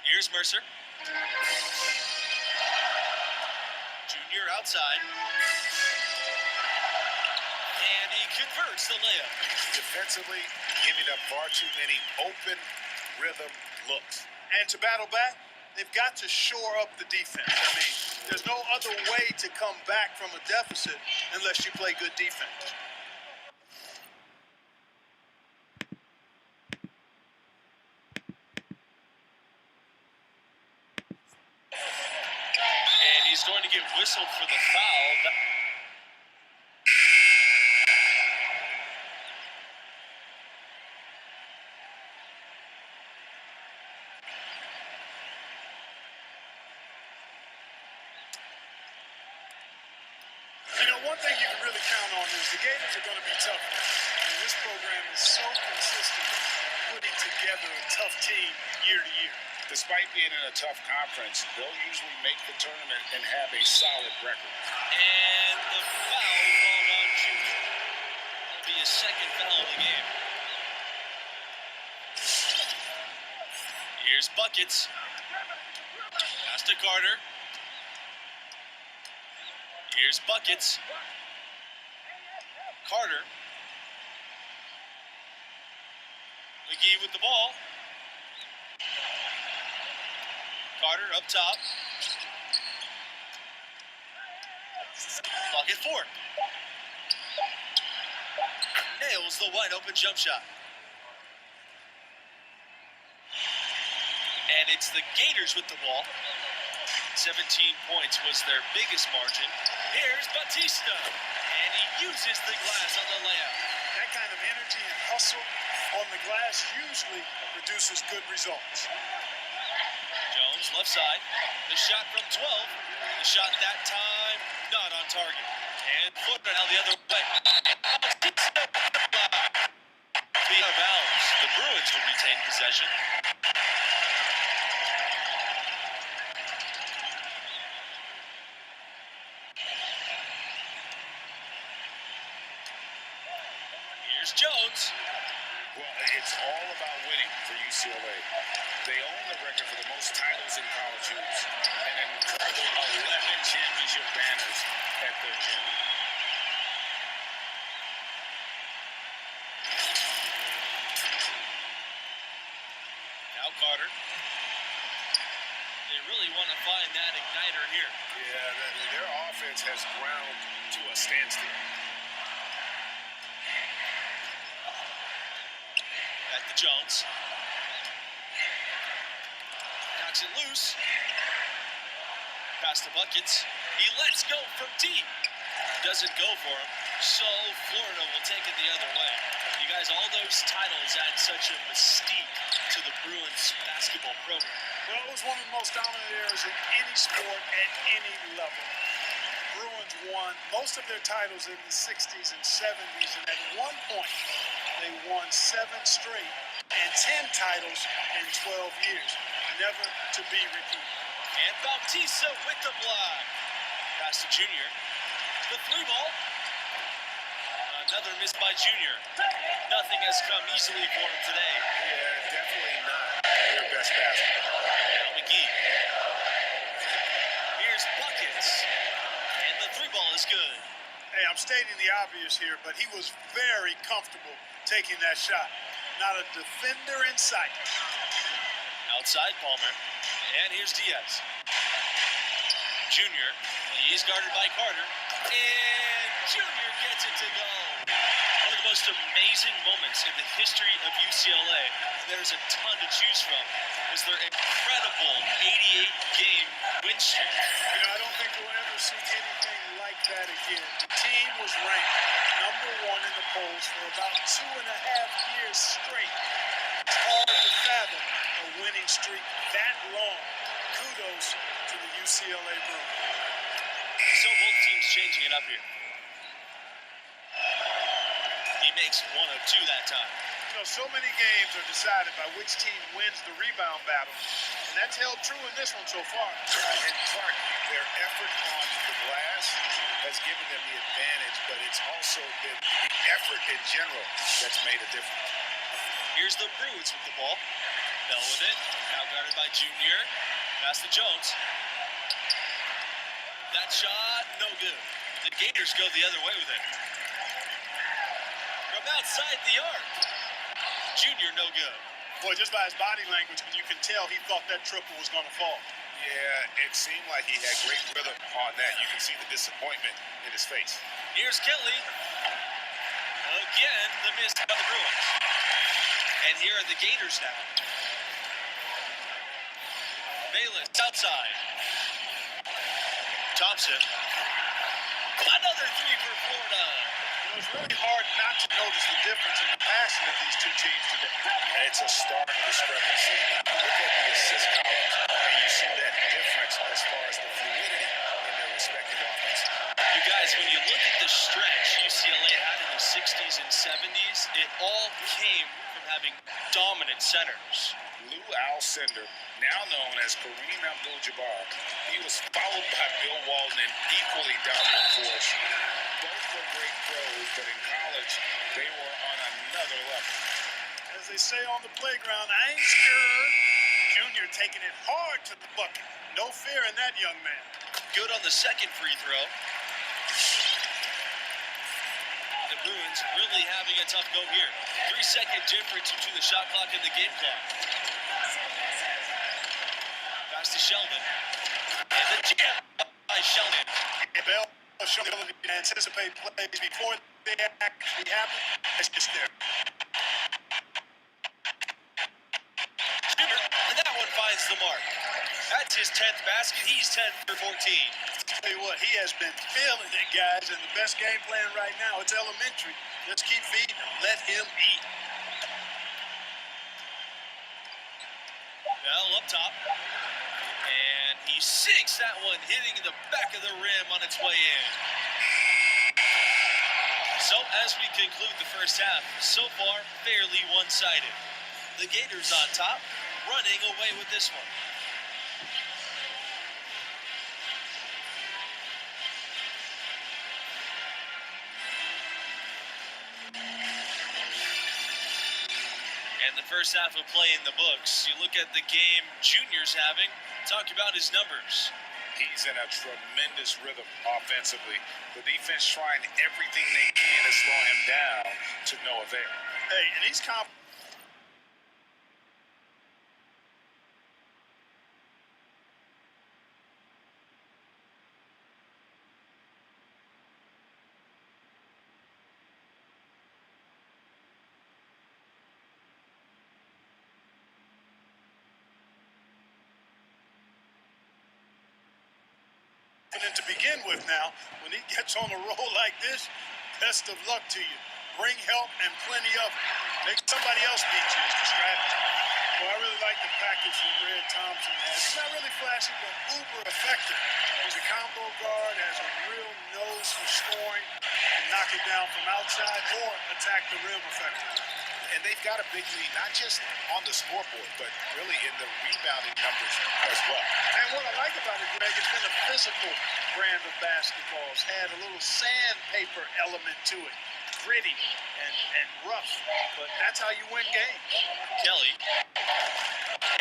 Here's Mercer. Junior outside. And he converts the layup. Defensively, giving up far too many open rhythm looks. And to battle back, they've got to shore up the defense. I mean, there's no other way to come back from a deficit unless you play good defense. And he's going to get whistled for the foul. You know, one thing you can really count on is the Gators are going to be tough. And this program is so consistent putting together a tough team year to year. Despite being in a tough conference, they'll usually make the tournament and have a solid record. And the foul called on Junior. That'll be his second foul of the game. Here's Buckets. Pass to Carter. Here's Buckets. Carter. McGee with the ball. Carter up top. Bucket 4. Nails the wide open jump shot. And it's the Gators with the ball. 17 points was their biggest margin. Here's Batista. And he uses the glass on the layup. That kind of energy and hustle on the glass usually produces good results. Jones, left side. The shot from 12. The shot that time, not on target. And foot now the other way. Being out of bounds, the Bruins will retain possession. Here's Jones. Well, it's all about winning for UCLA. They own the record for the most titles in college hoops. And an incredible 11 championship banners at their gym. Now Carter. They really want to find that igniter here. Yeah, their offense has ground to a standstill. Back to Jones. Knocks it loose. Pass to Buckets. He lets go from deep. Doesn't go for him. So Florida will take it the other way. You guys, all those titles add such a mystique to the Bruins basketball program. Well, it was one of the most dominant eras in any sport at any level. Bruins won most of their titles in the 60s and 70s, and at one point, they won 7 straight and 10 titles in 12 years. Never to be repeated. And Bautista with the block. Pass to Junior. The 3-ball. Another miss by Junior. Nothing has come easily for him today. Yeah, definitely not their best basketball. Now McGee. Here's Buckets. And the 3-ball is good. Hey, I'm stating the obvious here, but he was very comfortable taking that shot. Not a defender in sight. Outside Palmer. And here's Diaz. Junior. He's guarded by Carter. And Junior gets it to go. One of the most amazing moments in the history of UCLA, there's a ton to choose from, was their incredible 88-game win streak. You know, I don't think we'll ever see anything like that again. The team was ranked #1 in the polls for about 2.5 years straight. It's hard to fathom a winning streak that long. Kudos to the UCLA Bruins. So both teams changing it up here. He makes 1 of 2 that time. You know, so many games are decided by which team wins the rebound battle, and that's held true in this one so far. And Clark, their effort on the glass has given them the advantage, but it's also been the effort in general that's made a difference. Here's the Bruins with the ball. Bell with it. Now guarded by Junior. Pass to Jones. That shot, no good. The Gators go the other way with it. From outside the arc. Junior, no good. Boy, just by his body language, you can tell he thought that triple was going to fall. Yeah, it seemed like he had great rhythm on that. You can see the disappointment in his face. Here's Kelly. Again, the miss by the Bruins. And here are the Gators now. Bayless outside. Thompson. Another three for Florida. It was really hard not to notice the difference in the passing of these two teams today. It's a stark discrepancy. Look at the assist columns, and you see that difference as far as the fluidity in their respective offense. You guys, when you look at the stretch UCLA had in the 60s and 70s, it all came from having dominant centers. Lou Alcindor, now known as Kareem Abdul-Jabbar, he was followed by Bill Walton, an equally dominant force. Both were great pros, but in college, they were on another level. As they say on the playground, I ain't scared. Junior taking it hard to the bucket. No fear in that young man. Good on the second free throw. The Bruins really having a tough go here. 3-second difference between the shot clock and the game clock. Pass to Sheldon. And the jam by Sheldon. Bell showed the ability to anticipate plays before they actually happen. It's just there. And that one finds the mark. That's his 10th basket. He's 10 for 14. Tell you what, he has been feeling it, guys, and the best game plan right now, it's elementary. Let's keep feeding him. Let him eat. Well, up top. And he sinks that one, hitting the back of the rim on its way in. So, as we conclude the first half, so far, fairly one-sided. The Gators on top, running away with this one. And the first half of play in the books. You look at the game Junior's having, talk about his numbers. He's in a tremendous rhythm offensively. The defense trying everything they can to slow him down to no avail. Hey, and he's confident. To begin with now, when he gets on a roll like this, best of luck to you. Bring help and plenty of it. Make somebody else beat you is the strategy. Well, I really like the package that Red Thompson has. He's not really flashy, but uber effective. He's a combo guard, has a real nose for scoring, can knock it down from outside or attack the rim effectively. And they've got a big lead, not just on the scoreboard, but really in the rebounding numbers as well. And what I like about it, Greg, it's been a physical brand of basketball. It's had a little sandpaper element to it. Gritty and rough, but that's how you win games. Kelly.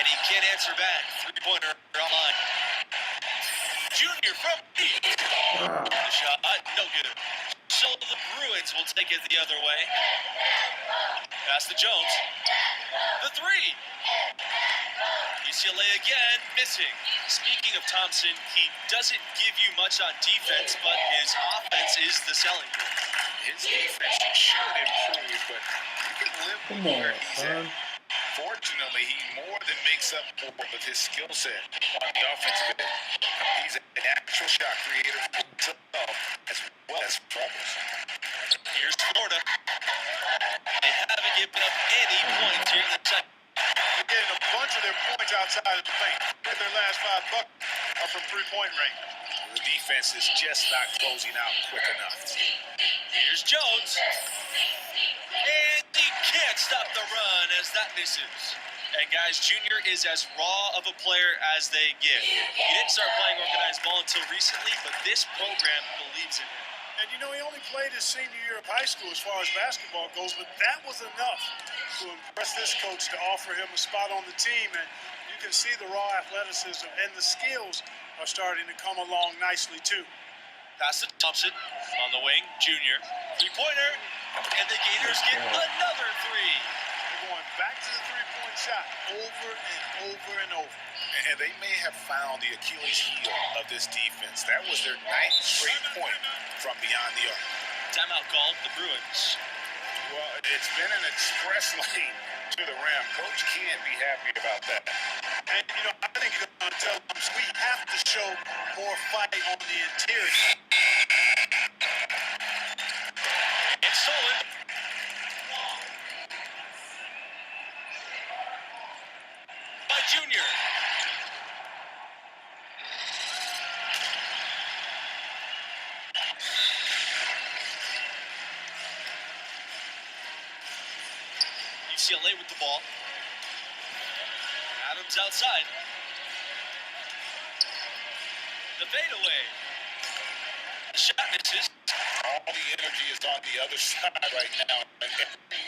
And he can't answer back. Three-pointer online. Junior from deep. The shot, no good. So the Bruins will take it the other way. Pass to Jones. The three. UCLA again, missing. Speaking of Thompson, he doesn't give you much on defense, but his offense is the selling point. His defense should improve, but you can live with where he's at. Fortunately, he more than makes up for with his skill set on the offensive end. He's a natural shot creator for himself as well as for others. Here's Florida. They haven't given up any points here in the second. They're getting a bunch of their points outside of the paint. Their last 5 buckets are from three-point range. The defense is just not closing out quick enough. Here's Jones. And he can't stop the run as that misses. And guys, Junior is as raw of a player as they get. He didn't start playing organized ball until recently, but this program believes in him. And you know, he only played his senior year of high school as far as basketball goes, but that was enough to impress this coach to offer him a spot on the team. And you can see the raw athleticism and the skills are starting to come along nicely, too. Pass to Thompson on the wing, Junior. Three-pointer, and the Gators get another three. They're going back to the three-point shot over and over and over. And they may have found the Achilles heel of this defense. That was their 9th straight point from beyond the arc. Timeout called, the Bruins. Well, it's been an express lane to the rim. Coach can't be happy about that. And, I think you're going to tell them we have to show more fight on the interior. It's stolen. By Junior. UCLA with the ball. Adams outside. The fadeaway. The shot misses. All the energy is on the other side right now, and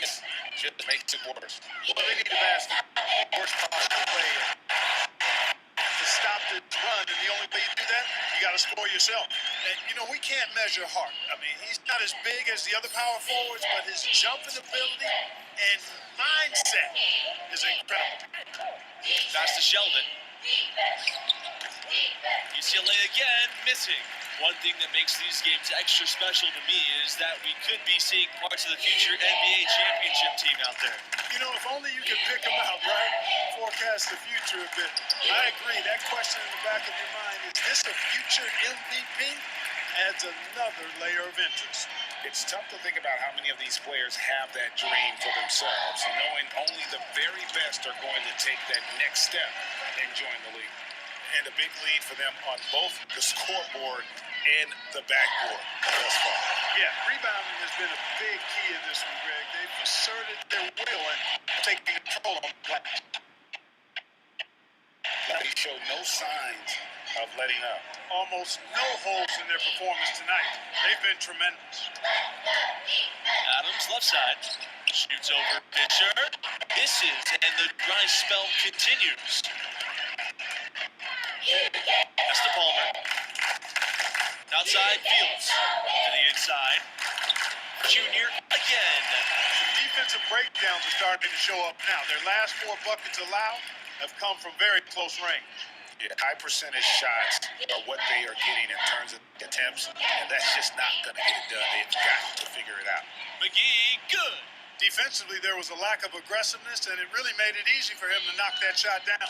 this just makes it worse. Well, they need to basket the worst possible way to stop this run, and the only way you do that, you got to score yourself. And, we can't measure Hart. I mean, he's not as big as the other power forwards, but his jumping ability and mindset is incredible. Pass to Sheldon. UCLA again missing. One thing that makes these games extra special to me is that we could be seeing parts of the future NBA championship team out there. If only you could pick them out, right? Forecast the future a bit. I agree. That question in the back of your mind, is this a future MVP? Adds another layer of interest. It's tough to think about how many of these players have that dream for themselves, knowing only the very best are going to take that next step and join the league. And a big lead for them on both the scoreboard and the backboard thus far. Yeah, rebounding has been a big key in this one, Greg. They've asserted their will and taking control on the play. They show no signs of letting up. Almost no holes in their performance tonight. They've been tremendous. Adams left side. Shoots over pitcher. Misses, and the dry spell continues. That's to Palmer. Outside Fields. To the inside. Junior again. Some defensive breakdowns are starting to show up now. Their last 4 buckets allowed have come from very close range. Yeah, high percentage shots are what they are getting in terms of attempts, and that's just not going to get it done. They've got to figure it out. McGee, good. Defensively, there was a lack of aggressiveness, and it really made it easy for him to knock that shot down.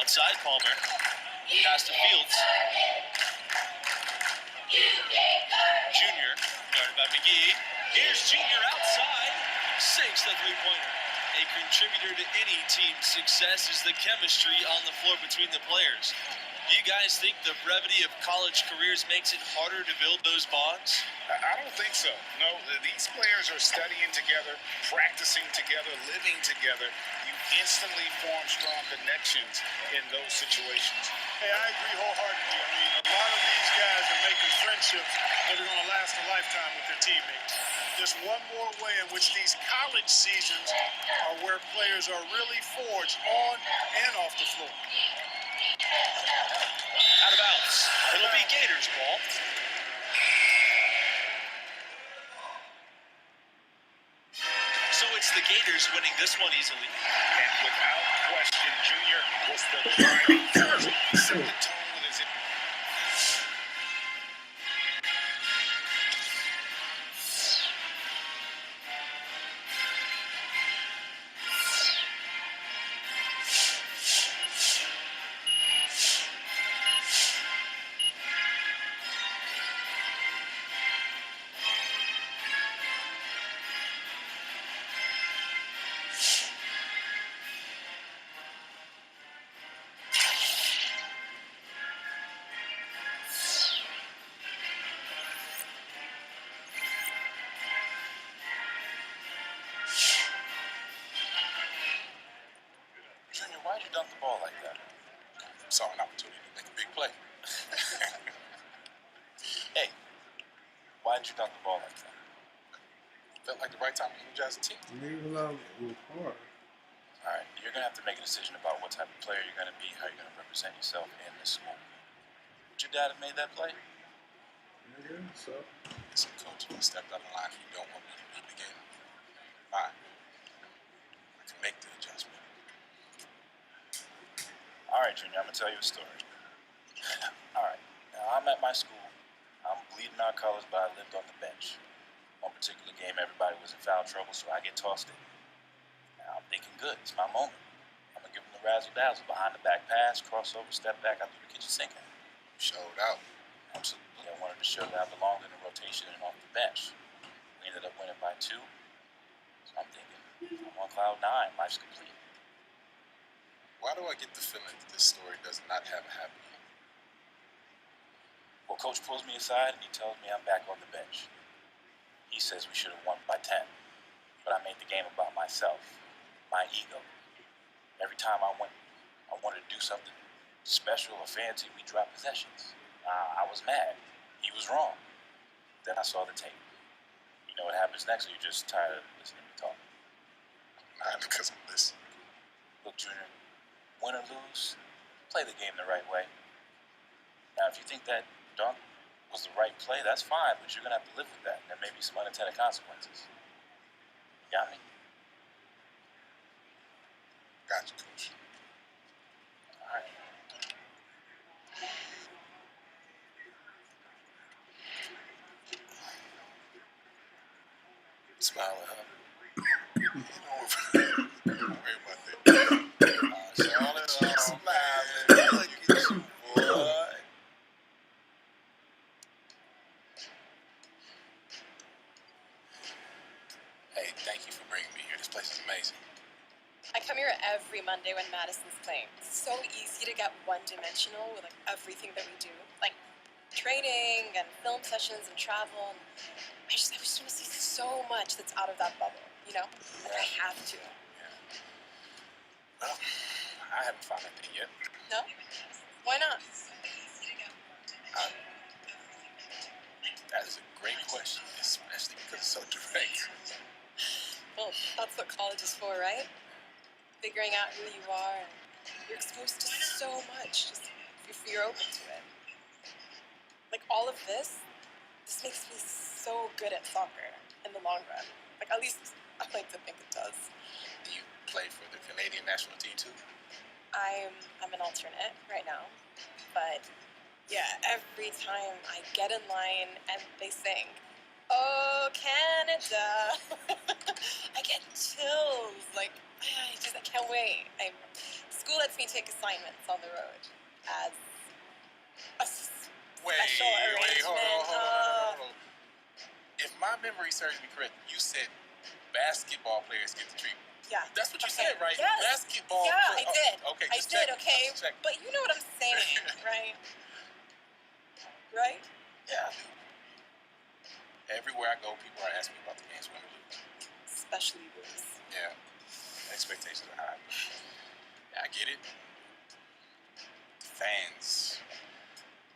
Outside Palmer. Pass to Fields. Junior, guarded by McGee. Here's Junior outside. Sinks the three-pointer. A contributor to any team's success is the chemistry on the floor between the players. Do you guys think the brevity of college careers makes it harder to build those bonds? I don't think so. No, these players are studying together, practicing together, living together. You instantly form strong connections in those situations. Hey, I agree wholeheartedly. I mean, a lot of these guys are making friendships that are going to last a lifetime with their teammates. Just one more way in which these college seasons are where players are really forged on and off the floor. Out of bounds. It'll be Gators ball. So it's the Gators winning this one easily. And without question, Junior was the driving force. He set the tone with his... Why'd you dunk the ball like that? Saw an opportunity to make a big play. Hey, why'd you dunk the ball like that? felt like the right time to energize the team. It was hard. All right, you're going to have to make a decision about what type of player you're going to be, how you're going to represent yourself in this school. Would your dad have made that play? Yeah, so. Some coach stepped out of line. You don't want me to beat the game. Fine. I can make the adjustment. All right, Junior, I'm going to tell you a story. All right, now I'm at my school. I'm bleeding our colors, but I lived on the bench. One particular game, everybody was in foul trouble, so I get tossed in. Now I'm thinking, good, it's my moment. I'm going to give him the razzle-dazzle, behind the back pass, crossover, step back, I threw the kitchen sink at him. Showed out. Absolutely, I wanted to show that I belonged in the rotation and off the bench. We ended up winning by 2, so I'm thinking, I'm on cloud 9, life's complete. Why do I get the feeling that this story does not have a happy ending? Well, Coach pulls me aside and he tells me I'm back on the bench. He says we should have won by 10, but I made the game about myself, my ego. Every time I wanted to do something special or fancy, we dropped possessions. I was mad. He was wrong. Then I saw the tape. You know what happens next, or you're just tired of listening to me talk? Not because I'm listening. Look, Junior, win or lose, play the game the right way. Now, if you think that dunk was the right play, that's fine, but you're going to have to live with that. There may be some unintended consequences. You got me? Gotcha, Coach. All right. Smiling, huh? Don't worry about that. Charlotte, smiling. Look at you, boy. Hey, thank you for bringing me here. This place is amazing. I come here every Monday when Madison's playing. It's so easy to get one-dimensional with like everything that we do, like training and film sessions and travel. I just want to see so much that's out of that bubble, you know? Like I have to. Yeah. Well, I haven't found anything yet. No? Why not? That is a great question, especially because it's so direct. Well, that's what college is for, right? Figuring out who you are, and you're exposed to so much just if you're open to it. Like all of this makes me so good at soccer in the long run. Like at least I like to think it does. Do you play for the Canadian national team too? I'm an alternate right now, but yeah, every time I get in line and they sing, "Oh Canada," I get chills. Like I can't wait. School lets me take assignments on the road as a special arrangement. Hold on. If my memory serves me correct, you said basketball players get the treatment. Yeah. That's what you said, right? Yes. Basketball. Yeah, I did. Okay, I just did. check. Okay, Just check. but you know what I'm saying, right? Right? Yeah, I do. Everywhere I go, people are asking me about the games when we lose. Especially this. Yeah, expectations are high. Yeah, I get it. Fans,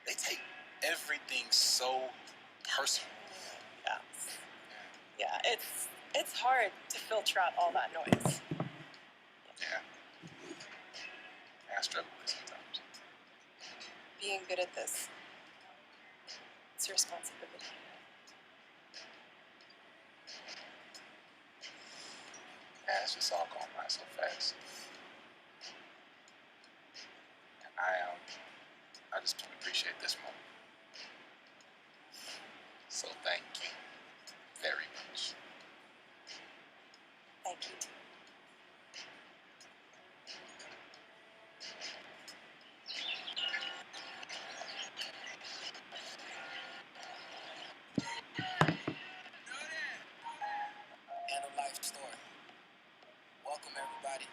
they take everything so personal. Yes. Yeah, it's hard to filter out all that noise. Yeah. I struggle with it sometimes. Being good at this, it's your responsibility. Man, it's just all going by so fast. And I just appreciate this moment. So thank you very much. Thank you. And a life story. Welcome, everybody.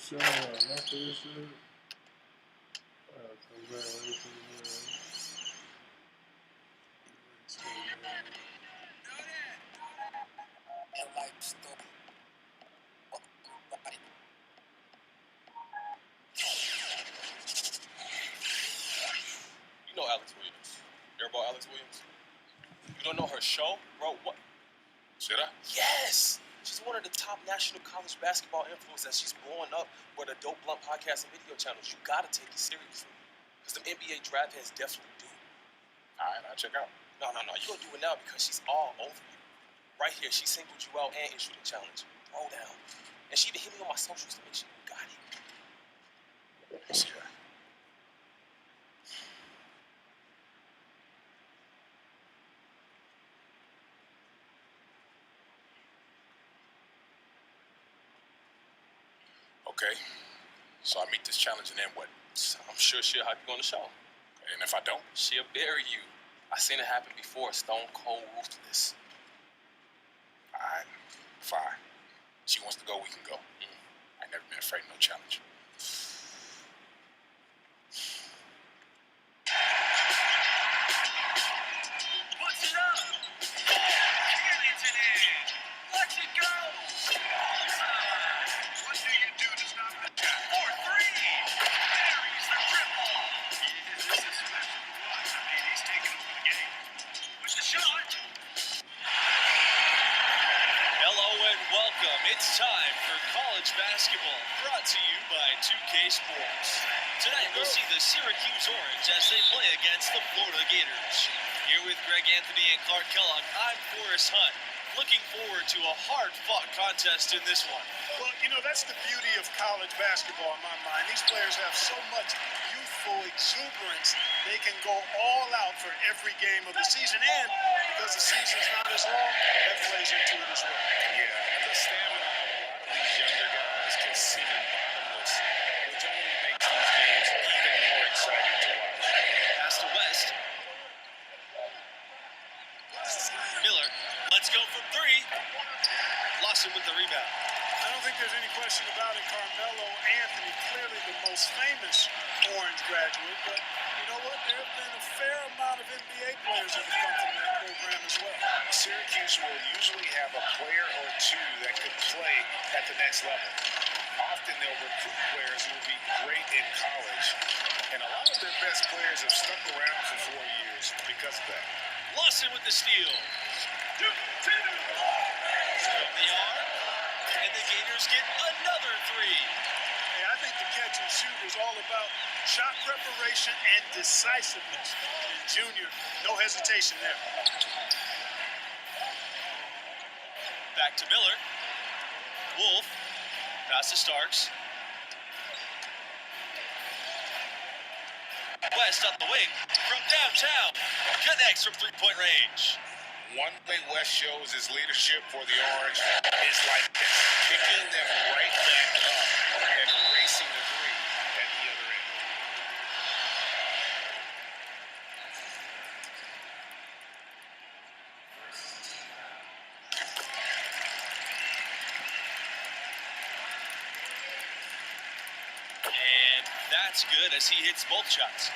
showing enough of this shit. Congratulations, And life story. Welcome everybody. You know Alex Williams. You heard about Alex Williams? You don't know her show? Bro, what? Should I? Yes! She's one of the top national college basketball influencers. She's blowing up with a Dope Blunt podcast and video channels. You gotta take it seriously. Because the NBA draft heads definitely do. All right, I'll check out. No. You gonna do it now because she's all over you. Right here, she singled you out and issued a challenge. Throw down. And she even hit me on my socials to make sure you got it. Let's see that. Okay, so I meet this challenge and then what? I'm sure she'll have you on the show. And if I don't? She'll bury you. I seen it happen before. Stone cold ruthless. All right, fine. She wants to go, we can go. I never been afraid of no challenge. Puts it up. And it's an in. Watch it go. What do you do to stop the shot? 4-3. Buries the triple. Yeah, this is special to watch. I mean, he's taking over the game. With the shot. Hello and welcome. It's time for college basketball, brought to you by 2K Sports. Tonight we'll see the Syracuse Orange as they play against the Florida Gators. Here with Greg Anthony and Clark Kellogg, I'm Forrest Hunt. Looking forward to a hard-fought contest in this one. Well, you know, that's the beauty of college basketball in my mind. These players have so much youthful exuberance. They can go all out for every game of the season. And because the season's not as long, that plays into it as well. Yeah, the stamina of a lot of these younger guys can seem bottomless, which only makes these games even more exciting to watch. Pass to West. Miller, let's go from three. Lawson with the rebound. I don't think there's any question about it. Carmelo Anthony, clearly the most famous Orange graduate. But you know what? There have been a fair amount of NBA players that have come from that program as well. Syracuse will usually have a player or two that could play at the next level. Often they'll recruit players who will be great in college. And a lot of their best players have stuck around for 4 years because of that. Lawson with the steal. From the arm. And the Gators get another three. Hey, I think the catch and shoot is all about shot preparation and decisiveness. And Junior, no hesitation there. Back to Miller. Wolf. Pass to Starks. West up the wing from downtown. Connects from three-point range. One way West shows his leadership for the Orange is like this, picking them right back up and erasing the three at the other end. And that's good as he hits both shots.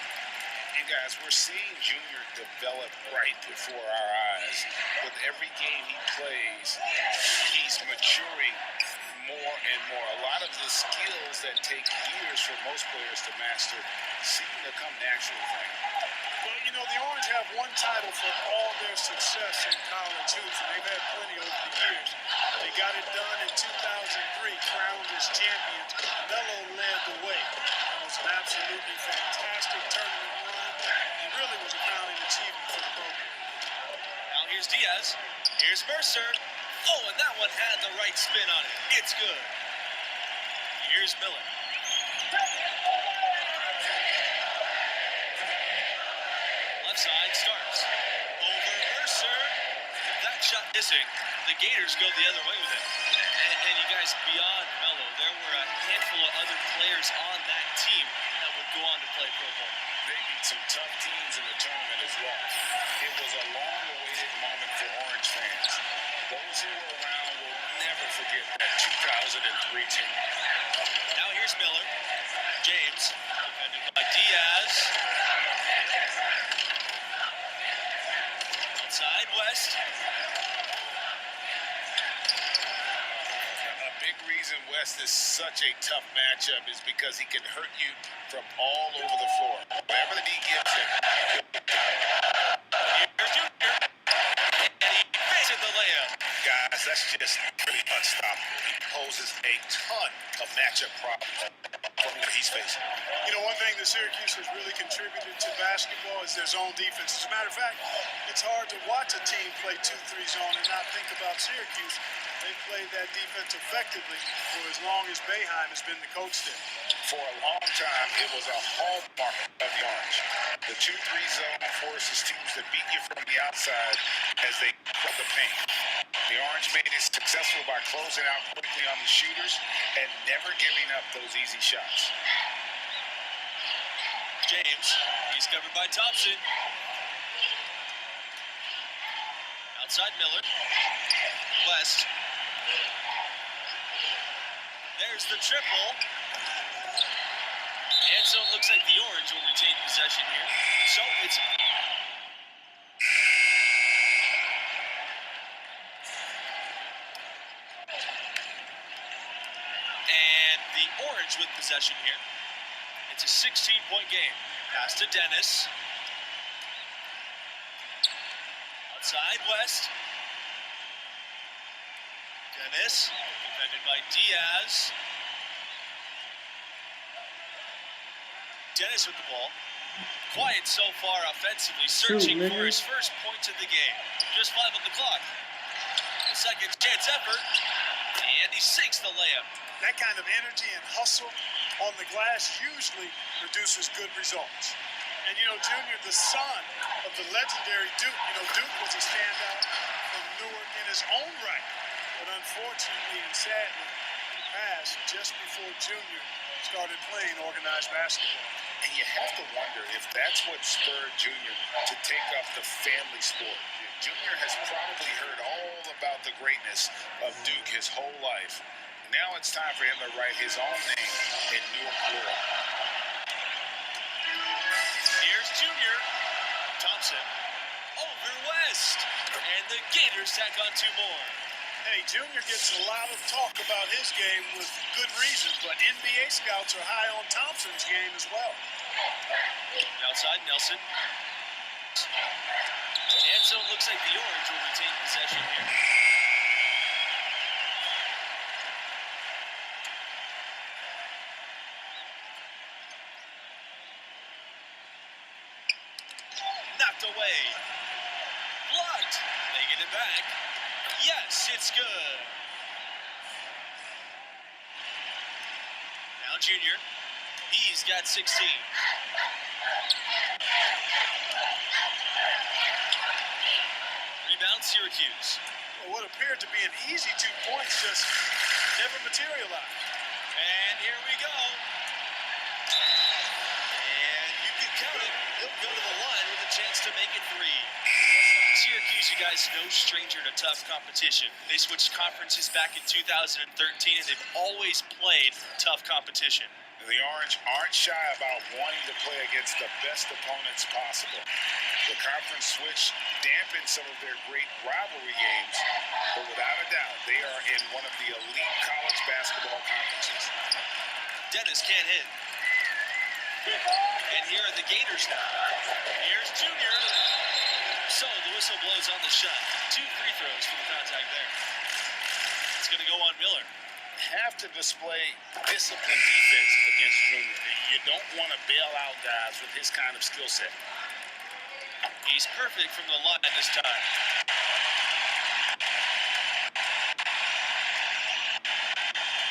And guys, we're seeing Junior develop right before our eyes. With every game he plays, he's maturing more and more. A lot of the skills that take years for most players to master seem to come naturally for him. Well, you know, the Orange have one title for all their success in college hoops, and they've had plenty over the years. They got it done in 2003, crowned as champions. Melo led the way. It was an absolutely fantastic tournament run, and really was a crowning achievement for the program. Now here's Diaz. Here's Mercer. Oh, and that one had the right spin on it. It's good. Here's Miller. Left side starts. Over Mercer. That shot missing. The Gators go the other way with it. And you guys, beyond Melo, there were a handful of other players on that team that would go on to play pro ball. They beat some tough teams in the tournament as well. It was a long-awaited moment for Orange fans. Those who were around will never forget that 2003 team. Now here's Here's Miller. James, defended by Diaz. Outside, West. A big reason West is such a tough matchup is because he can hurt you from all over the floor. Whatever the D gives him. Here's Junior. And he makes it the layup. Guys, that's just pretty unstoppable. He poses a ton of matchup problems from what he's facing. You know, one thing that Syracuse has really contributed to basketball is their zone defense. As a matter of fact, it's hard to watch a team play 2-3 zone and not think about Syracuse. They played that defense effectively for as long as Boeheim has been the coach there. For a long time, it was a hallmark of the Orange. The 2-3 zone forces teams to beat you from the outside as they from the paint. The Orange made it successful by closing out quickly on the shooters and never giving up those easy shots. James, he's covered by Thompson. Outside Miller. West. There's the triple. And so it looks like the Orange will retain possession here. So it's... And the Orange with possession here. It's a 16-point game. Pass to Dennis. Outside West. Dennis, defended by Diaz. Dennis with the ball. Quiet so far offensively, searching for his first points of the game. Just 5 on the clock. The second chance effort, and he sinks the layup. That kind of energy and hustle on the glass usually produces good results. And, you know, Junior, the son of the legendary Duke, you know, Duke was a standout from Newark in his own right. But unfortunately and sadly, he passed just before Junior started playing organized basketball. And you have to wonder if that's what spurred Junior to take up the family sport. Junior has probably heard all about the greatness of Duke his whole life. Now it's time for him to write his own name in Newark lore. Here's Junior. Thompson over West. And the Gators tack on 2 more. Hey, Junior gets a lot of talk about his game with good reason, but NBA scouts are high on Thompson's game as well. Outside Nelson. And so it looks like the Orange will retain possession here. Knocked away. Blocked. They get it back. Yes, it's good. Now Junior. He's got 16. Rebound Syracuse. Well, what appeared to be an easy 2 points just never materialized. And here we go. And you can count it. He'll go to the line with a chance to make it 3. Syracuse, you guys, no stranger to tough competition. They switched conferences back in 2013, and they've always played tough competition. The Orange aren't shy about wanting to play against the best opponents possible. The conference switch dampened some of their great rivalry games, but without a doubt, they are in one of the elite college basketball conferences. Dennis can't hit. And here are the Gators now. Here's Junior. So the whistle blows on the shot. 2 free throws for the contact there. It's going to go on Miller. Have to display disciplined defense against Junior. You don't want to bail out guys with his kind of skill set. He's perfect from the line this time.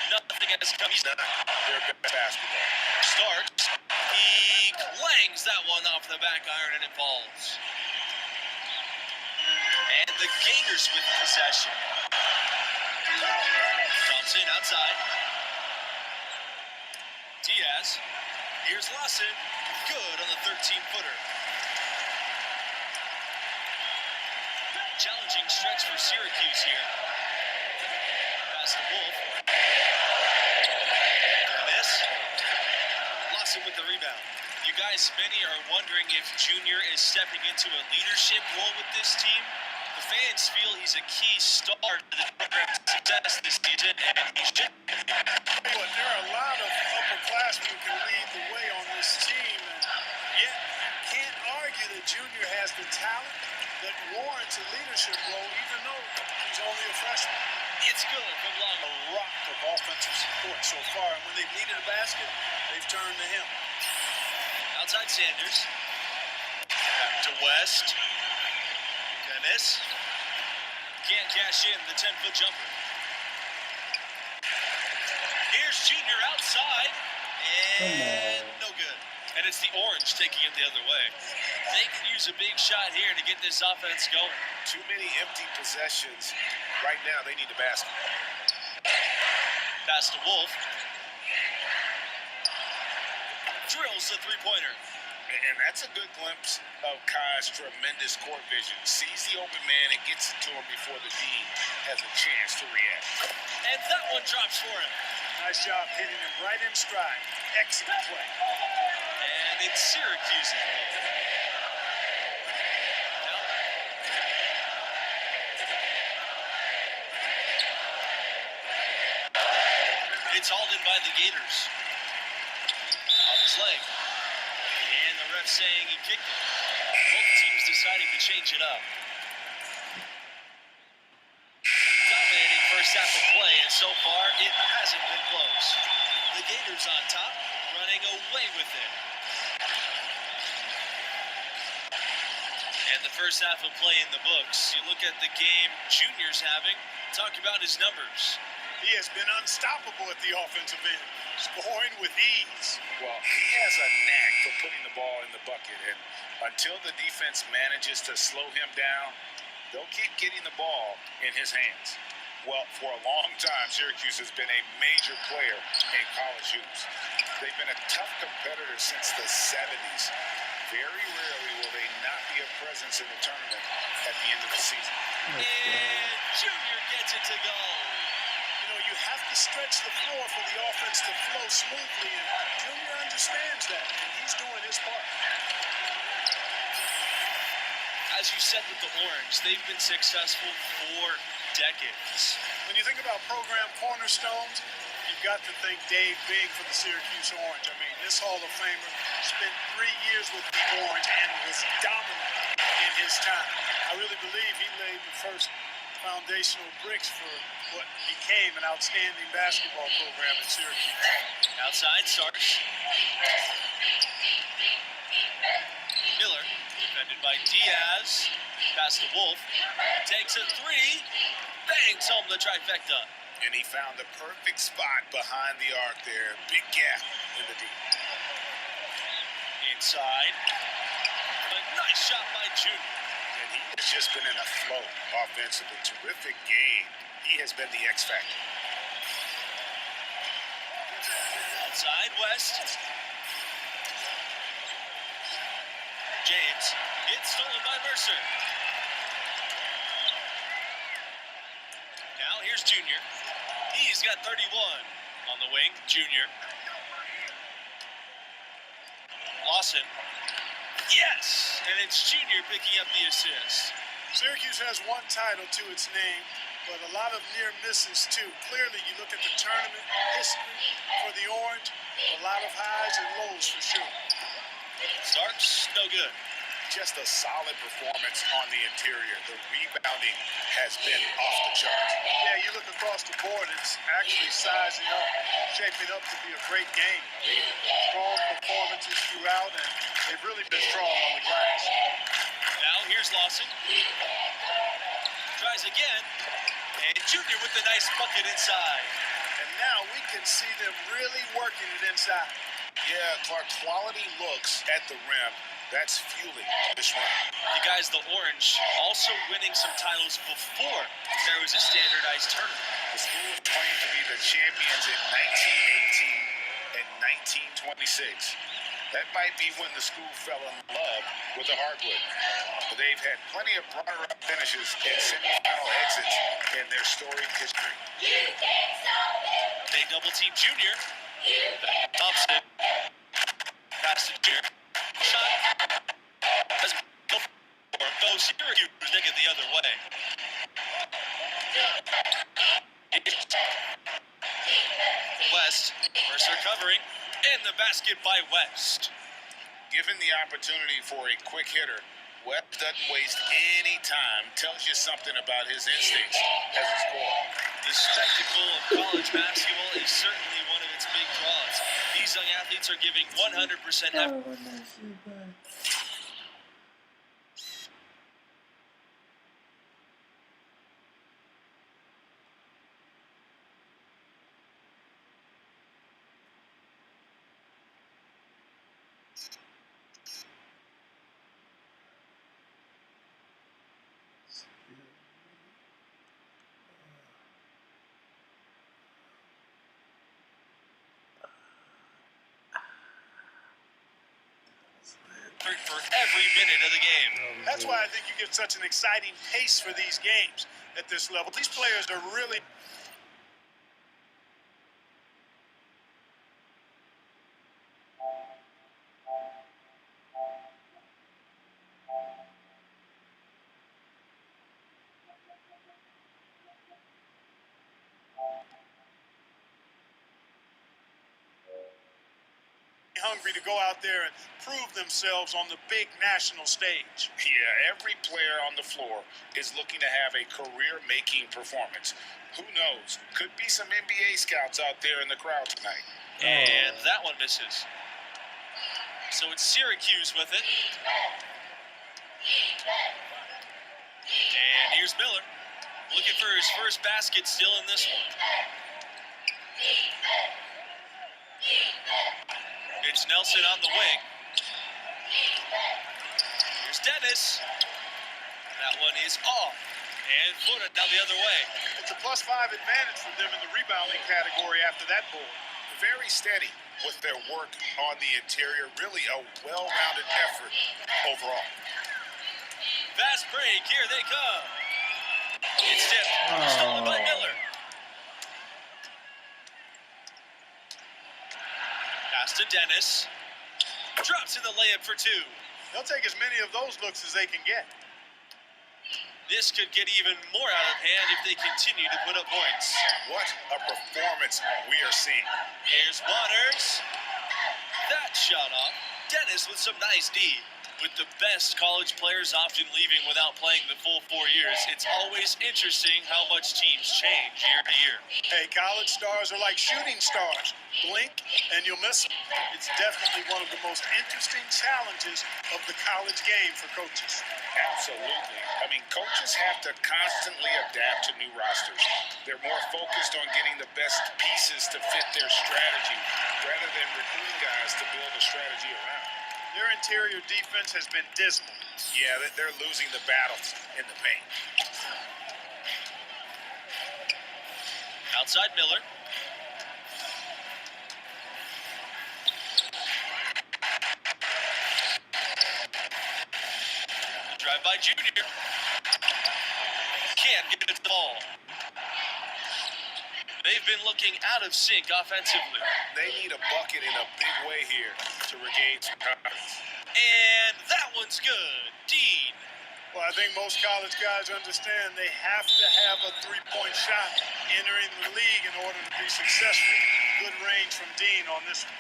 Nothing has come. He's not. They're good basketball. Starks. He clangs that one off the back iron and it falls. And the Gators with possession. Thompson outside. Diaz. Here's Lawson. Good on the 13-footer. Challenging stretch for Syracuse here. Pass to Wolf. Dennis. You guys, many are wondering if Junior is stepping into a leadership role with this team. The fans feel he's a key star to the program's success this season, and he should. But there are a lot of upperclassmen who can lead the way on this team, and yet can't argue that Junior has the talent that warrants a leadership role, even though he's only a freshman. It's good from long. A rock of offensive support so far, and when they've needed a basket, they've turned to him. Outside Sanders. Back to West. Dennis. Can't cash in the 10-foot jumper. Here's Junior outside. And no good. And it's the Orange taking him the other way. They could use a big shot here to get this offense going. Too many empty possessions. Right now, they need a basket. Pass to Wolf. Drills the three-pointer. And that's a good glimpse of Kai's tremendous court vision. Sees the open man and gets it to him before the D has a chance to react. And that one drops for him. Nice job hitting him right in stride. Excellent play. And it's Syracuse. It's hauled in by the Gators. Off his leg. And the ref saying he kicked it. Both teams deciding to change it up. Dominating first half of play, and so far it hasn't been close. The Gators on top, running away with it. And the first half of play in the books. You look at the game Junior's having, talk about his numbers. He has been unstoppable at the offensive end, scoring with ease. Well, he has a knack for putting the ball in the bucket, and until the defense manages to slow him down, they'll keep getting the ball in his hands. Well, for a long time, Syracuse has been a major player in college hoops. They've been a tough competitor since the 70s. Very rarely will they not be a presence in the tournament at the end of the season. And Junior gets it to go. You know, you have to stretch the floor for the offense to flow smoothly, and Junior understands that, and he's doing his part. As you said with the Orange, they've been successful for decades. When you think about program cornerstones, you've got to think Dave Bing for the Syracuse Orange. I mean, this Hall of Famer spent 3 years with the Orange and was dominant in his time. I really believe he laid the first foundational bricks for what became an outstanding basketball program in Syracuse. Outside, Sarge. Miller, defended by Diaz. Pass to Wolf. Takes a three. Bangs home the trifecta. And he found the perfect spot behind the arc there. Big gap in the D. Inside. A nice shot by Junior. And he has just been in a flow offensively. Terrific game. He has been the X factor. Outside, West. James. It's stolen by Mercer. Now here's Junior. He's got 31 on the wing. Junior. Lawson. Yes! And it's Junior picking up the assist. Syracuse has one title to its name, but a lot of near misses too. Clearly, you look at the tournament history for the Orange, a lot of highs and lows for sure. Starks, no good. Just a solid performance on the interior. The rebounding has been off the charts. Yeah, you look across the board, it's actually sizing up, shaping up to be a great game. Strong performances throughout, and they've really been strong on the glass. Now here's Lawson. Tries again. And Junior with the nice bucket inside. And now we can see them really working it inside. Yeah, Clark, quality looks at the rim. That's fueling this run. You guys, the Orange also winning some titles before there was a standardized tournament. The school was claimed to be the champions in 1918 and 1926. That might be when the school fell in love with the hardwood. They've had plenty of runner-up finishes and semifinal exits in their storied history. They double-team Junior. Thompson. pass to Junior. Shot. Doesn't go for it. Go Syracuse. They get the other way. West. Mercer covering. And the basket by West. Given the opportunity for a quick hitter, West doesn't waste any time. Tells you something about his instincts as a scorer. The spectacle of college basketball is certainly one of its big draws. These young athletes are giving 100% effort. For every minute of the game. That's why I think you get such an exciting pace for these games at this level. These players are really hungry to go out there and prove themselves on the big national stage. Yeah, every player on the floor is looking to have a career-making performance. Who knows? Could be some NBA scouts out there in the crowd tonight. And that one misses. So it's Syracuse with it. And here's Miller. Looking for his first basket still in this one. It's Nelson on the wing. Here's Dennis. That one is off. And Florida down the other way. It's a +5 advantage for them in the rebounding category after that board. Very steady with their work on the interior. Really a well-rounded effort overall. Fast break. Here they come. It's tipped. Stolen by Miller. Pass to Dennis. Drops in the layup for two. They'll take as many of those looks as they can get. This could get even more out of hand if they continue to put up points. What a performance we are seeing. Here's Waters. That shot off. Dennis with some nice D. With the best college players often leaving without playing the full 4 years, it's always interesting how much teams change year to year. Hey, college stars are like shooting stars. Blink and you'll miss them. It's definitely one of the most interesting challenges of the college game for coaches. Absolutely. I mean, coaches have to constantly adapt to new rosters. They're more focused on getting the best pieces to fit their strategy rather than recruiting guys to build a strategy around. Their interior defense has been dismal. Yeah, they're losing the battles in the paint. Outside Miller. Drive by Junior. Can't get it to the ball. They've been looking out of sync offensively. They need a bucket in a big way here to regain some confidence. And that one's good. Dean. Well, I think most college guys understand they have to have a three-point shot entering the league in order to be successful. Good range from Dean on this one.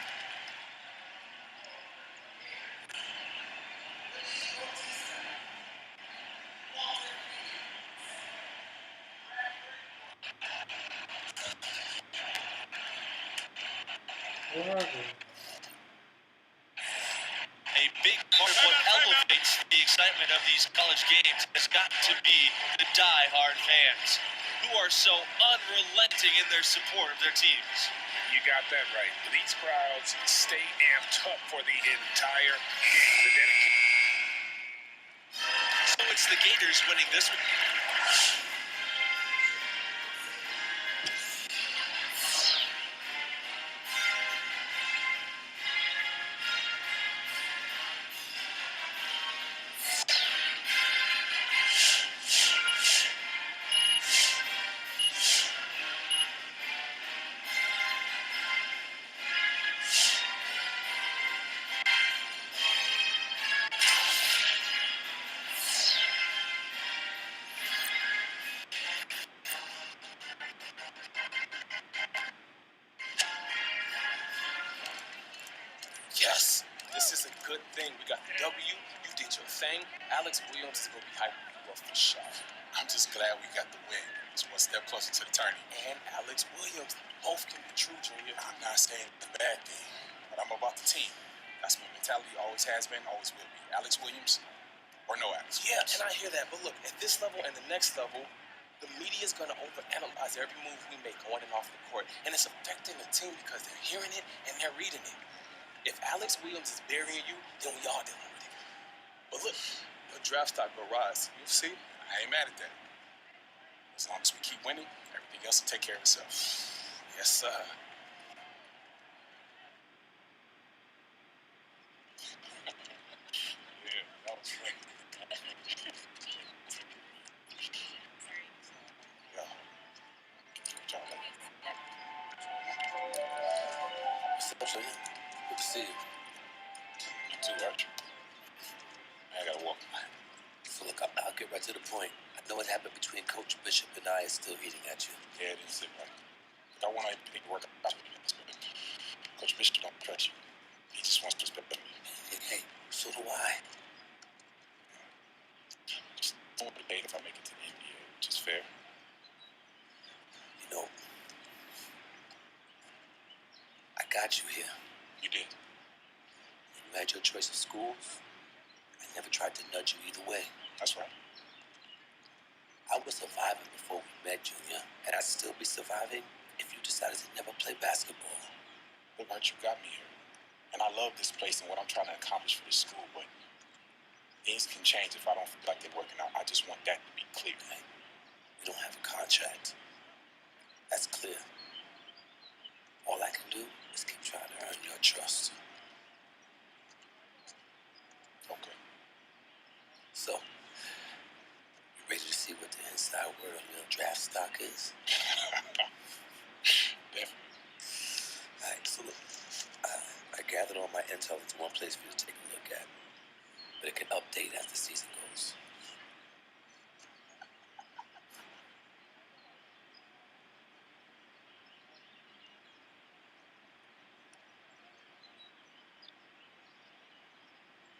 A big part of what elevates the excitement of these college games has got to be the die-hard fans, who are so unrelenting in their support of their teams. You got that right. These crowds stay amped up for the entire game. The dedication. So it's the Gators winning this one. thing. We got the W. You did your thing. Alex Williams is going to be hyping you up for sure. I'm just glad we got the win. It's one step closer to the tourney. And Alex Williams. Both can be true, Junior. I'm not saying the bad thing, but I'm about the team. That's my mentality. Always has been, always will be. Alex Williams or no Alex Yeah, Williams. and I hear that. But look, at this level and the next level, the media is going to overanalyze every move we make on and off the court. And it's affecting the team because they're hearing it and they're reading it. If Alex Williams is burying you, then we all dealing with it. But look, the draft stock will rise. You'll see. I ain't mad at that. As long as we keep winning, everything else will take care of itself. Yes, sir. Yeah, that was funny. Yeah. Good job, man. What's up, Junior? Good to see you. You too, Archie. I gotta walk. So look, I'll get right to the point. I know what happened between Coach Bishop and I is still eating at you. Yeah, it didn't sit right. But I want everything to work out. Coach Bishop don't trust you. He just wants to respect me. Hey, so do I. Just don't debate if I make it to the NBA, which is fair. You know, I got you here. You did. You had your choice of schools. I never tried to nudge you either way. That's right. I was surviving before we met, Junior, and I'd still be surviving if you decided to never play basketball. Look, Art, you got me here. And I love this place and what I'm trying to accomplish for this school, but things can change if I don't feel like they're working out. I just want that to be clear. Okay? We don't have a contract. That's clear. All I can do is keep trying to earn your trust. Okay. So, you ready to see what the inside word on your draft stock is? Definitely. Alright, so look, I gathered all my intel into one place for you to take a look at. But it can update as the season goes.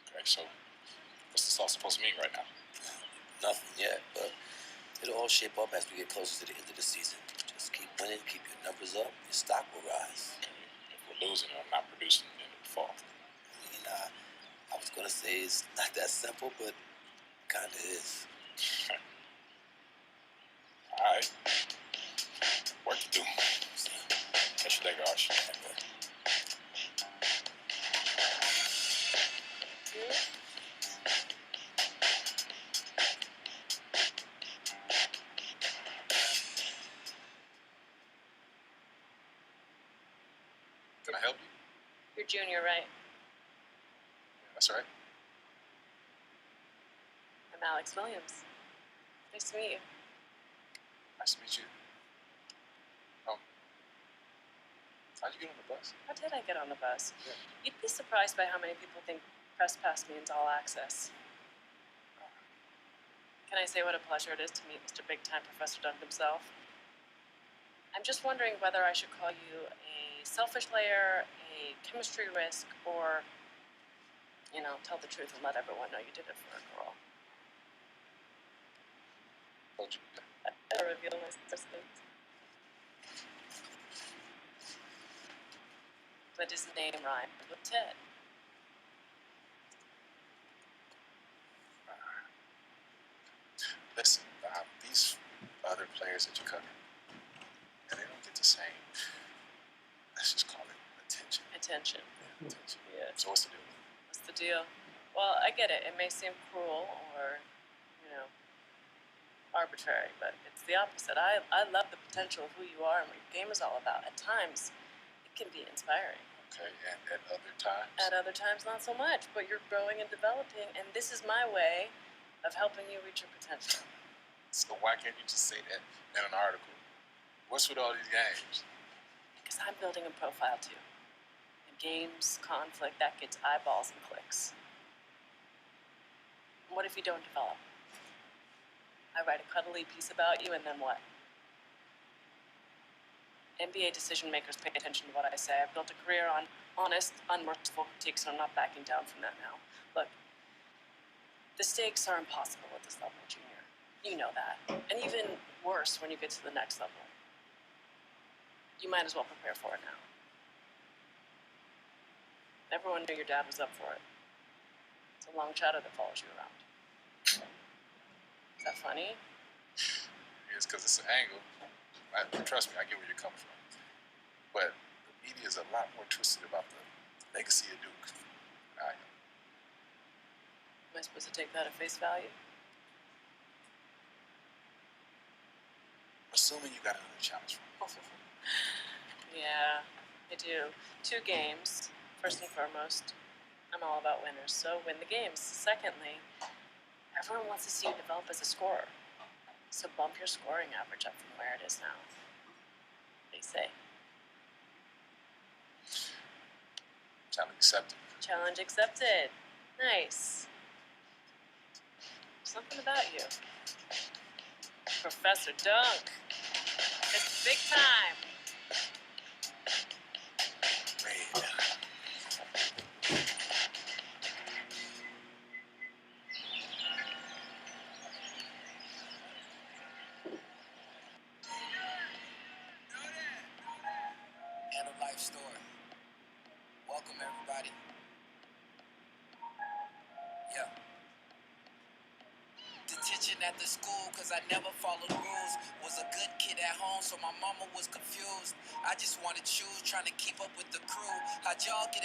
Okay, so what's this all supposed to mean right now? Nothing yet, but it'll all shape up as we get closer to the end of the season. Just keep winning, keep your numbers up, your stock will rise. Okay. If we're losing and I'm not producing, then it'll fall. I mean, I was gonna say it's not that simple, but kinda is. All right. Work to do. So, Catch you later, Archie. Can I help you? You're Junior, right? Yeah, that's right. I'm Alex Williams. Nice to meet you. Nice to meet you. How'd you get on the bus? How did I get on the bus? Yeah. You'd be surprised by how many people think Press Pass means all access. Can I say what a pleasure it is to meet Mr. Big Time Professor Dunk himself? I'm just wondering whether I should call you a selfish player, a chemistry risk, or, tell the truth and let everyone know you did it for a girl. Told you. I reveal my secrets. But his name rhymed with Ted. Listen, these other players that you cover, and they don't get the same, let's just call it attention. Attention. Attention. Yeah. So what's the deal? What's the deal? Well, I get it. It may seem cruel or, arbitrary, but it's the opposite. I love the potential of who you are and what your game is all about. At times, it can be inspiring. Okay, and at other times? At other times, not so much, but you're growing and developing, and this is my way of helping you reach your potential. So why can't you just say that in an article? What's with all these games? Because I'm building a profile too. And games, conflict, that gets eyeballs and clicks. What if you don't develop? I write a cuddly piece about you, and then what? NBA decision makers pay attention to what I say. I've built a career on honest, unmerciful critiques, and I'm not backing down from that now. Look, the stakes are impossible at this level, Junior. You know that. And even worse when you get to the next level. You might as well prepare for it now. Everyone knew your dad was up for it. It's a long shadow that follows you around. Is that funny? It's because it's an angle. Trust me, I get where you're coming from. But the media is a lot more twisted about the legacy of Duke than I am. Am I supposed to take that at face value? Assuming you got another challenge for me. Yeah, I do. 2 games, first and foremost. I'm all about winners, so win the games. Secondly, everyone wants to see you develop as a scorer. So bump your scoring average up from where it is now. They say. Challenge accepted. Challenge accepted. Nice. Something about you. Professor Dunk. It's big time. Red. And a life story. Welcome, everybody. Yeah. Detention at the school because I never followed rules. Was a good kid at home, so my mama was confused. I just wanted shoes, trying to keep up with the crew. How'd y'all get